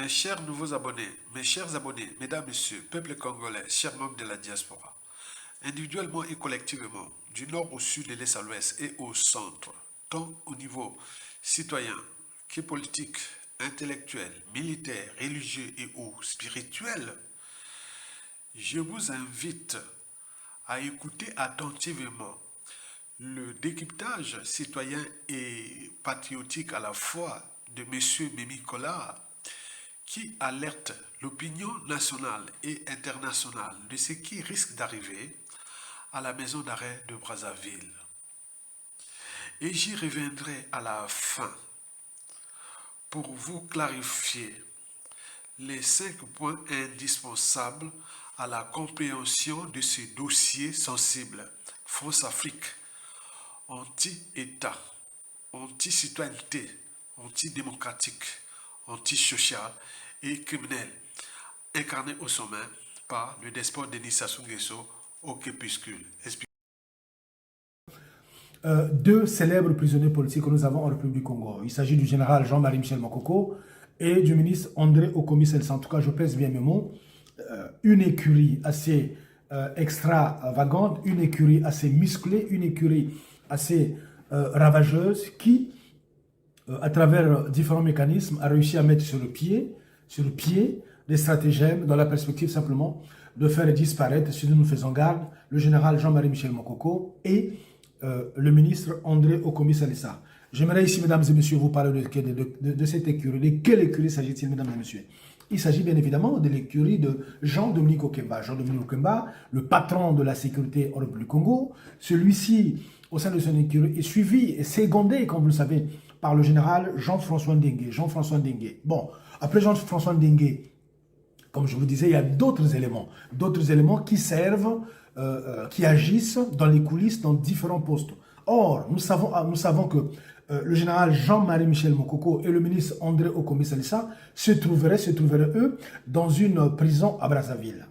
Mes chers nouveaux abonnés, mes chers abonnés, mesdames, messieurs, peuple congolais, chers membres de la diaspora, individuellement et collectivement, du nord au sud, de l'est à l'ouest et au centre, tant au niveau citoyen que politique, intellectuel, militaire, religieux et ou spirituel, je vous invite à écouter attentivement le décryptage citoyen et patriotique à la fois de M. Mimi Kola, qui alerte l'opinion nationale et internationale de ce qui risque d'arriver à la maison d'arrêt de Brazzaville. Et j'y reviendrai à la fin pour vous clarifier les 5 points indispensables à la compréhension de ce dossier sensible. France-Afrique, anti-État, anti-citoyenneté, anti-démocratique, anti-social et criminel, incarné au sommet par le despote Denis Sassou Nguesso au crépuscule. Deux célèbres prisonniers politiques que nous avons en République du Congo. Il s'agit du général Jean-Marie Michel Mokoko et du ministre André Okomi Salissa. En tout cas, je pèse bien mes mots. Une écurie assez extravagante, une écurie assez musclée, une écurie assez ravageuse qui, à travers différents mécanismes, a réussi à mettre sur le pied des stratagèmes dans la perspective simplement de faire disparaître, si nous nous faisons garde, le général Jean-Marie Michel Mokoko et le ministre André Okomi Salissa. J'aimerais ici, mesdames et messieurs, vous parler de cette écurie. De quelle écurie s'agit-il, mesdames et messieurs? Il s'agit bien évidemment de l'écurie de Jean-Dominique Okemba. Jean-Dominique Okemba, le patron de la sécurité au République du Congo. Celui-ci, au sein de son écurie, est suivi et secondé, comme vous le savez, par le général Jean-François Ndengue. Jean-François Ndengue. Bon, après Jean-François Ndengue, comme je vous disais, il y a d'autres éléments qui servent, qui agissent dans les coulisses, dans différents postes. Or, nous savons que le général Jean-Marie Michel Mokoko et le ministre André Okomi Salissa se trouveraient eux, dans une prison à Brazzaville.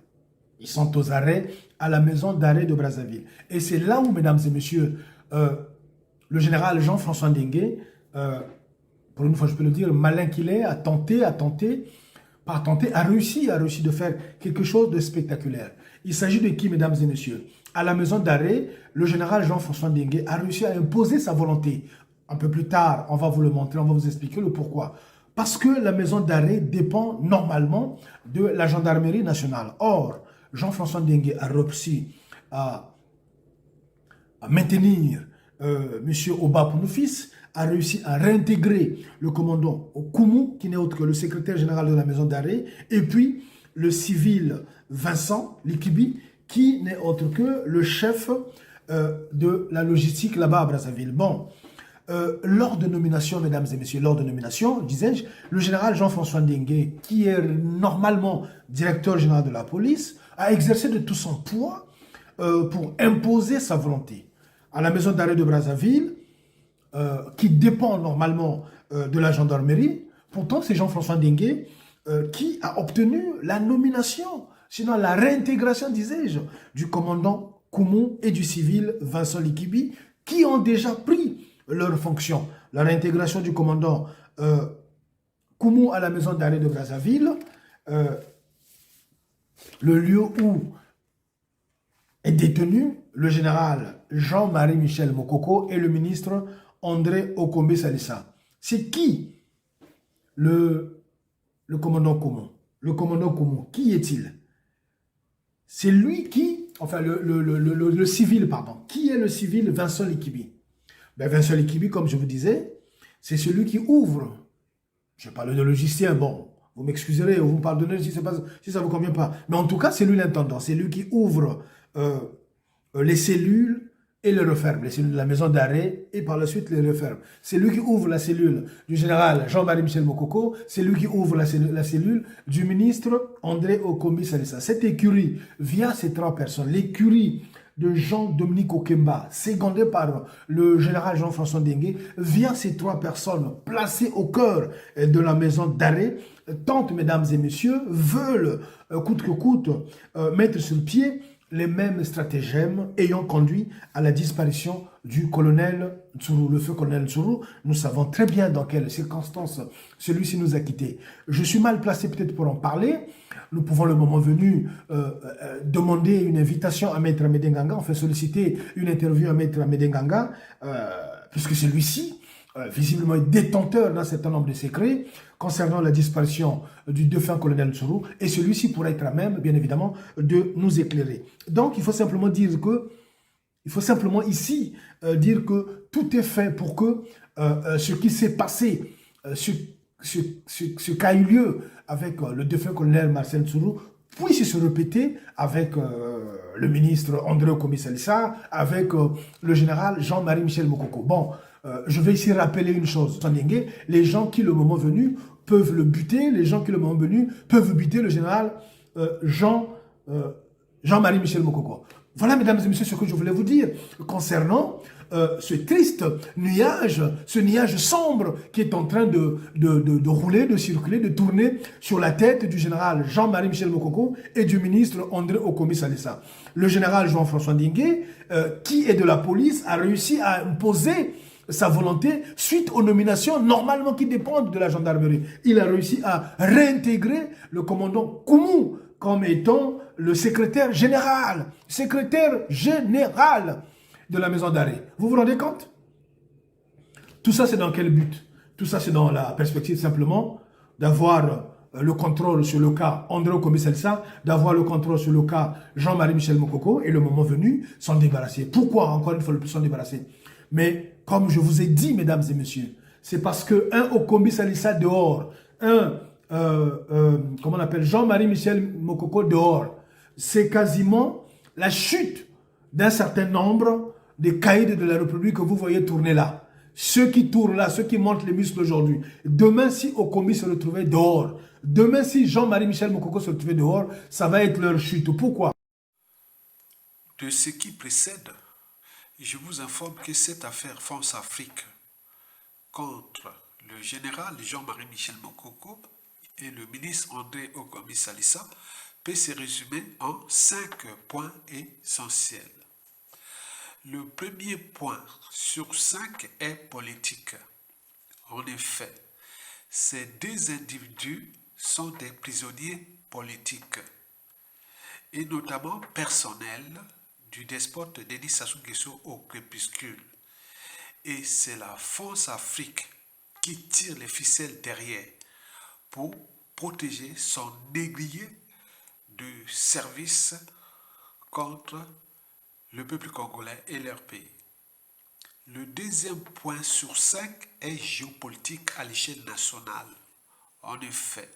Ils sont aux arrêts à la maison d'arrêt de Brazzaville. Et c'est là où, mesdames et messieurs, le général Jean-François Ndengue, pour une fois je peux le dire, malin qu'il est, a réussi de faire quelque chose de spectaculaire. Il s'agit de qui, mesdames et messieurs? À la maison d'arrêt, le général Jean-François Ndengue a réussi à imposer sa volonté. Un peu plus tard, on va vous le montrer, on va vous expliquer le pourquoi. Parce que la maison d'arrêt dépend normalement de la gendarmerie nationale. Or, Jean-François Ndengue a réussi à maintenir M. Oba Pounoufis, a réussi à réintégrer le commandant Koumou, qui n'est autre que le secrétaire général de la maison d'arrêt, et puis le civil Vincent Likibi, qui n'est autre que le chef de la logistique là-bas à Brazzaville. Bon, lors de nomination, mesdames et messieurs, lors de nomination, disais-je, le général Jean-François Ndengue, qui est normalement directeur général de la police, a exercé de tout son poids pour imposer sa volonté. À la maison d'arrêt de Brazzaville, qui dépend normalement de la gendarmerie, pourtant c'est Jean-François Ndengue qui a obtenu la nomination, sinon la réintégration, disais-je, du commandant Koumou et du civil Vincent Likibi, qui ont déjà pris leurs fonctions. La réintégration du commandant Koumou à la maison d'arrêt de Brazzaville, le lieu où est détenu le général Jean-Marie Michel Mokoko et le ministre André Okomi Salissa. C'est qui le commandant Koumou? Le commandant Koumou, qui est-il? C'est lui qui, enfin le civil, pardon. Qui est le civil Vincent Likibi? Ben, Vincent Likibi, comme je vous disais, c'est celui qui ouvre. Je parle de logicien, bon, vous m'excuserez, vous me pardonnez si ça ne vous convient pas. Mais en tout cas, c'est lui l'intendant, c'est lui qui ouvre les cellules et les referme, les cellules de la maison d'arrêt, et par la suite les referme. C'est lui qui ouvre la cellule du général Jean-Marie Michel Mokoko, c'est lui qui ouvre la cellule du ministre André Okomi Salissa. Cette écurie, via ces 3 personnes, l'écurie de Jean-Dominique Okemba, secondé par le général Jean-François Ndengue, via ces 3 personnes placées au cœur de la maison d'arrêt, tentent, mesdames et messieurs, veulent, coûte que coûte, mettre sur pied les mêmes stratagèmes ayant conduit à la disparition du colonel Tsuru, le feu colonel Tsuru. Nous savons très bien dans quelles circonstances celui-ci nous a quittés. Je suis mal placé peut-être pour en parler. Nous pouvons le moment venu demander une invitation à Maître Medenganga, enfin solliciter une interview à Maître Medenganga, puisque celui-ci visiblement est détenteur d'un certain nombre de secrets concernant la disparition du défunt colonel Tsuru, et celui-ci pourrait être à même, bien évidemment, de nous éclairer. Donc, il faut simplement dire que, il faut simplement ici dire que tout est fait pour que ce qui s'est passé, ce qui a eu lieu avec le défunt colonel Marcel Tsuru puisse se répéter avec le ministre André Okomi Salissa, avec le général Jean-Marie Michel Mokoko. Bon, je vais ici rappeler une chose. Les gens qui, le moment venu, peuvent le buter, les gens qui, le moment venu, peuvent buter le général Jean-Marie Michel Mokoko. Voilà, mesdames et messieurs, ce que je voulais vous dire concernant ce triste nuage, ce nuage sombre qui est en train de rouler, de circuler, de tourner sur la tête du général Jean-Marie Michel Mokoko et du ministre André Okomi Salissa. Le général Jean-François Ndingue, qui est de la police, a réussi à imposer sa volonté suite aux nominations normalement qui dépendent de la gendarmerie. Il a réussi à réintégrer le commandant Koumou comme étant le secrétaire général de la maison d'arrêt. Vous vous rendez compte? Tout ça, c'est dans quel but? Tout ça, c'est dans la perspective simplement d'avoir le contrôle sur le cas André Okomi Salissa, d'avoir le contrôle sur le cas Jean-Marie Michel Mokoko, et le moment venu, s'en débarrasser. Pourquoi, encore une fois, le plus s'en débarrasser? Mais, comme je vous ai dit, mesdames et messieurs, c'est parce que un Okomi Salissa dehors, comment on appelle, Jean-Marie Michel Mokoko dehors, c'est quasiment la chute d'un certain nombre de caïds de la République que vous voyez tourner là. Ceux qui tournent là, ceux qui montent les muscles aujourd'hui. Demain, si Okomi se retrouvait dehors, demain, si Jean-Marie Michel Mokoko se retrouvait dehors, ça va être leur chute. Pourquoi? De ce qui précède, je vous informe que cette affaire France Afrique contre le général Jean-Marie Michel Mokoko et le ministre André Okomi Salissa peut se résumer en 5 points essentiels. Le premier point sur 5 est politique. En effet, ces deux individus sont des prisonniers politiques, et notamment personnels du despote Denis Sassou Nguesso au crépuscule. Et c'est la France Afrique qui tire les ficelles derrière pour protéger son négrier de service contre le peuple congolais et leur pays. Le deuxième point sur 5 est géopolitique à l'échelle nationale. En effet,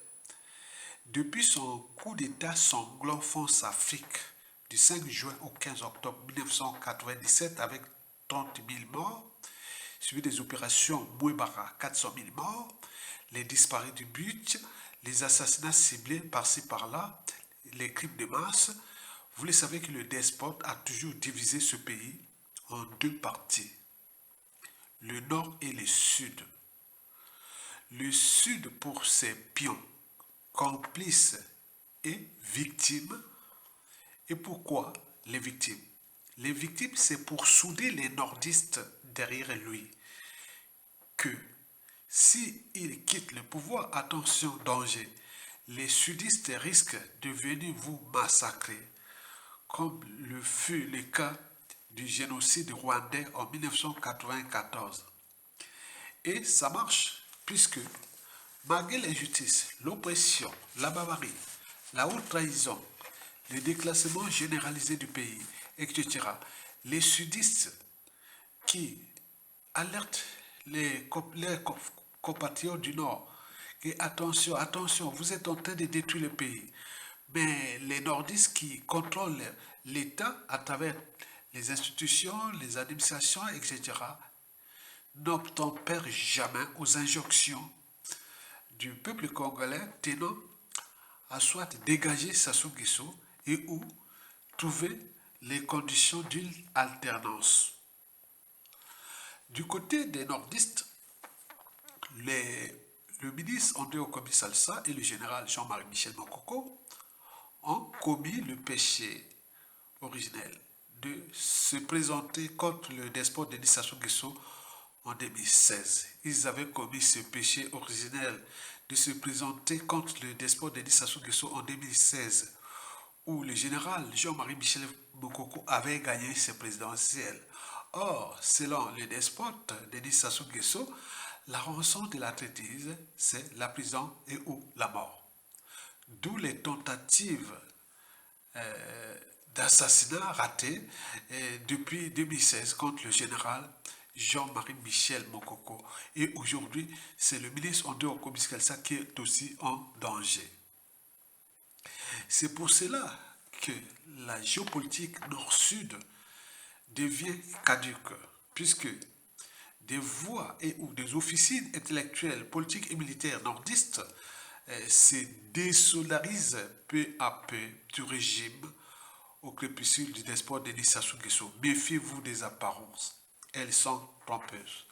depuis son coup d'État sanglant France-Afrique du 5 juin au 15 octobre 1997 avec 30 000 morts, suivi des opérations Mouébara, 400 000 morts, les disparus du but, les assassinats ciblés par-ci par-là, les crimes de masse, vous le savez que le despote a toujours divisé ce pays en deux parties, le nord et le sud. Le sud pour ses pions, complices et victimes. Et pourquoi les victimes? Les victimes, c'est pour souder les nordistes derrière lui. Que s'il quitte le pouvoir, attention, danger, les sudistes risquent de venir vous massacrer, comme le fut le cas du génocide rwandais en 1994. Et ça marche, puisque malgré l'injustice, l'oppression, la barbarie, la haute trahison, le déclassement généralisé du pays, etc., les sudistes qui alertent les compatriotes du Nord que attention, attention, vous êtes en train de détruire le pays. Mais les nordistes qui contrôlent l'État à travers les institutions, les administrations, etc., n'obtempèrent jamais aux injonctions du peuple congolais tenant à soit dégager Sassou Nguesso et ou trouver les conditions d'une alternance. Du côté des nordistes, le ministre André Okomi Salissa et le général Jean-Marie Michel Mokoko ont commis le péché originel de se présenter contre le despote Denis Sassou Nguesso en 2016. Ils avaient commis ce péché originel de se présenter contre le despote Denis Sassou Nguesso en 2016, où le général Jean-Marie Michel Mokoko avait gagné ses présidentielles. Or, selon le despote Denis Sassou Nguesso, la rançon de la traîtrise, c'est la prison et ou la mort. D'où les tentatives d'assassinat raté depuis 2016 contre le général Jean-Marie Michel Mokoko. Et aujourd'hui, c'est le ministre André Okobis-Kelsa qui est aussi en danger. C'est pour cela que la géopolitique nord-sud devient caduque, puisque des voix et ou des officines intellectuelles, politiques et militaires nordistes se désolidarisent peu à peu du régime au crépuscule du despote Denis Sassou Nguesso. Méfiez-vous des apparences, elles sont trompeuses.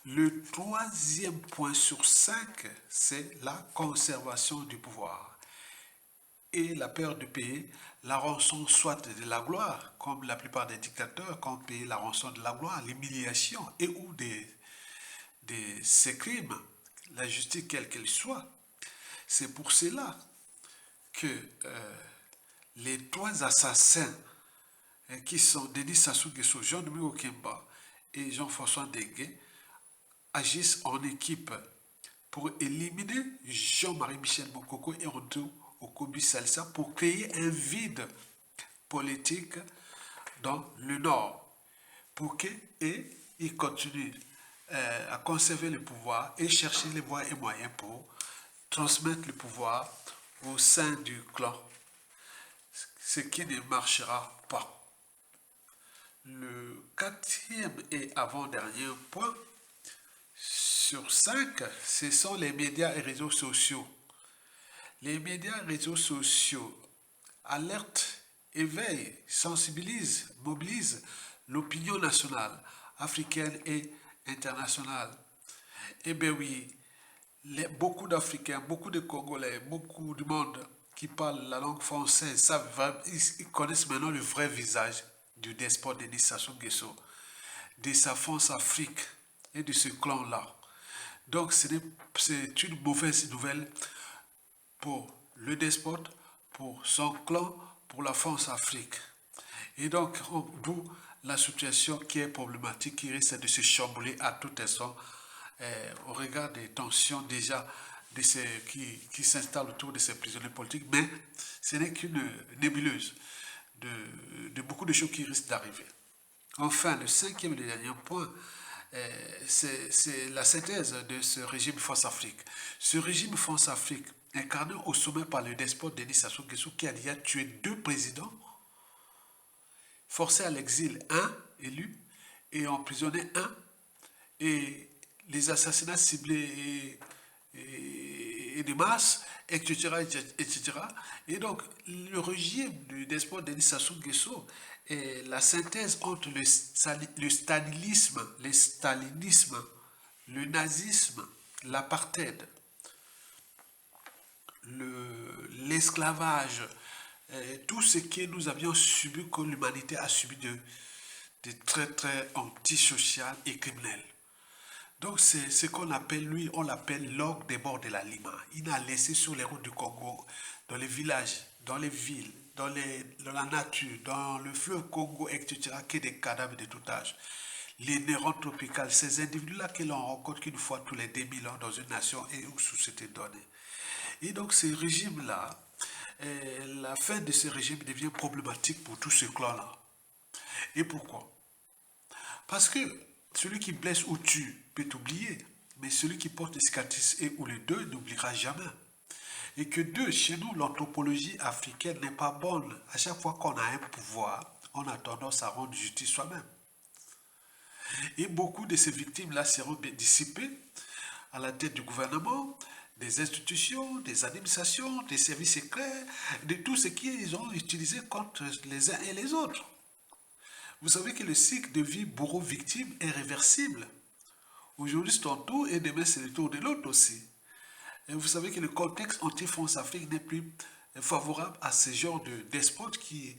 Le troisième point sur 5, c'est la conservation du pouvoir et la peur de payer la rançon soit de la gloire, comme la plupart des dictateurs qui ont payé la rançon de la gloire, l'humiliation et ou ces crimes, la justice quelle qu'elle soit. C'est pour cela que les trois assassins qui sont Denis Sassou Nguesso, Jean-Dominique Okemba et Jean-François Ndengue agissent en équipe pour éliminer Jean-Marie Michel Mokoko et André Okobis-Kelsa pour créer un vide politique dans le Nord pour qu'ils continuent à conserver le pouvoir et chercher les voies et moyens pour transmettre le pouvoir au sein du clan, ce qui ne marchera pas. Le quatrième et avant-dernier point sur 5, ce sont les médias et réseaux sociaux. Les médias et réseaux sociaux alertent, éveillent, sensibilisent, mobilisent l'opinion nationale, africaine et internationale. Eh bien oui, beaucoup d'Africains, beaucoup de Congolais, beaucoup du monde qui parlent la langue française, ils connaissent maintenant le vrai visage du despote Denis Sassou Nguesso, de sa France-Afrique et de ce clan-là. Donc c'est une mauvaise nouvelle pour le despote, pour son clan, pour la France-Afrique. Et donc, d'où la situation qui est problématique, qui risque de se chambouler à tout instant au regard des tensions déjà qui s'installent autour de ces prisonniers politiques. Mais ce n'est qu'une nébuleuse de beaucoup de choses qui risquent d'arriver. Enfin, le cinquième et dernier point, c'est la synthèse de ce régime France-Afrique. Ce régime France-Afrique, incarné au sommet par le despote Denis Sassou Nguesso, qui a déjà tué 2 présidents, forcé à l'exil 1 élu et emprisonné 1, et les assassinats ciblés et de masse, etc., etc. Et donc, le régime du despote Denis Sassou Nguesso est la synthèse entre le stalinisme, le nazisme, l'apartheid, l'esclavage, tout ce que nous avions subi, que l'humanité a subi de très très antisocial et criminel. Donc c'est ce qu'on appelle, lui, on l'appelle l'orgue des bords de la Lima. Il a laissé sur les routes du Congo, dans les villages, dans les villes, dans la nature, dans le fleuve Congo, etc., que des cadavres de tout âge. Les nérons tropicales, ces individus-là que l'on rencontre qu'une fois tous les 2000 ans dans une nation et une société donnée. Et donc ce régime-là, la fin de ce régime devient problématique pour tout ce clan-là. Et pourquoi? Parce que celui qui blesse ou tue peut oublier, mais celui qui porte des cicatrices et ou les deux n'oubliera jamais. Et que chez nous, l'anthropologie africaine n'est pas bonne. À chaque fois qu'on a un pouvoir, on a tendance à rendre justice soi-même. Et beaucoup de ces victimes-là seront dissipées à la tête du gouvernement, des institutions, des administrations, des services secrets, de tout ce qu'ils ont utilisé contre les uns et les autres. Vous savez que le cycle de vie bourreau-victime est réversible. Aujourd'hui, c'est ton tour et demain, c'est le tour de l'autre aussi. Et vous savez que le contexte anti-France-Afrique n'est plus favorable à ce genre de despotes qui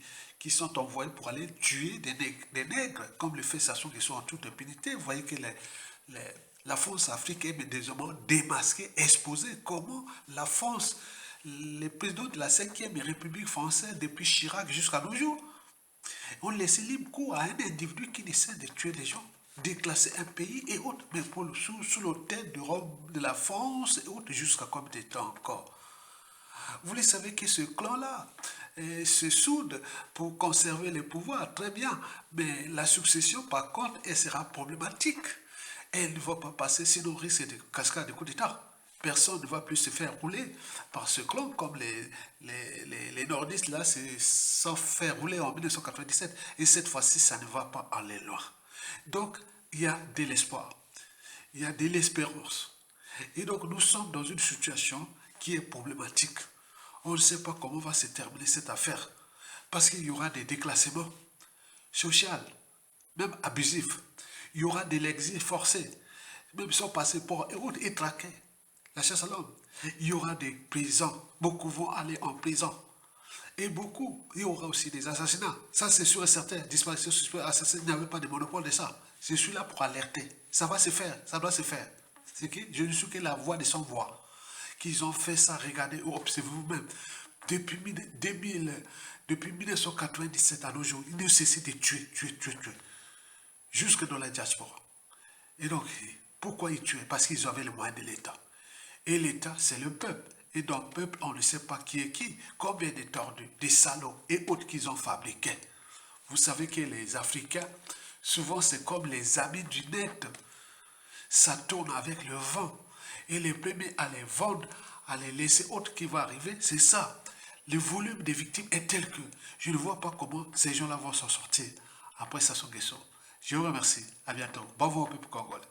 sont envoyés pour aller tuer des nègres, comme le fait Sassou Nguesso en toute impunité. Vous voyez que la France africaine est désormais démasquée, exposée. Comment la France, les présidents de la 5e République française, depuis Chirac jusqu'à nos jours, ont laissé libre cours à un individu qui essaie de tuer les gens, déclasser un pays et autres, mais sous l'autel de la France et autres, jusqu'à combien de temps encore. Vous le savez que ce clan-là se soude pour conserver le pouvoir, très bien, mais la succession, par contre, elle sera problématique. Elle ne va pas passer, sinon risque de cascade de coup d'État. Personne ne va plus se faire rouler par ce clan, comme les nordistes là se sont fait rouler en 1997. Et cette fois-ci, ça ne va pas aller loin. Donc, il y a de l'espoir, il y a de l'espérance. Et donc, nous sommes dans une situation qui est problématique. On ne sait pas comment va se terminer cette affaire. Parce qu'il y aura des déclassements sociaux, même abusifs. Il y aura de l'exil forcé, même sans passeport et traqués. La chasse à l'homme. Il y aura des prisons. Beaucoup vont aller en prison. Et beaucoup, il y aura aussi des assassinats. Ça, c'est sûr et certain. Disparition suspecte, assassinat, il n'y avait pas de monopole de ça. Je suis là pour alerter. Ça va se faire. Ça doit se faire. C'est que je ne suis que la voix de son voix. Qu'ils ont fait ça, regardez, observez vous-même. Depuis 1997 à nos jours, ils ne cessent de tuer. Jusque dans la diaspora. Et donc, pourquoi ils tuaient? Parce qu'ils avaient les moyens de l'État. Et l'État, c'est le peuple. Et dans le peuple, on ne sait pas qui est qui. Combien de tordus, des salauds et autres qu'ils ont fabriqués. Vous savez que les Africains, souvent, c'est comme les amis du net. Ça tourne avec le vent. Et les premiers à les vendre, à les laisser autres qui vont arriver, c'est ça. Le volume des victimes est tel que je ne vois pas comment ces gens-là vont s'en sortir après Sassou Nguesso. Je vous remercie. À bientôt. Bon vent au peuple congolais.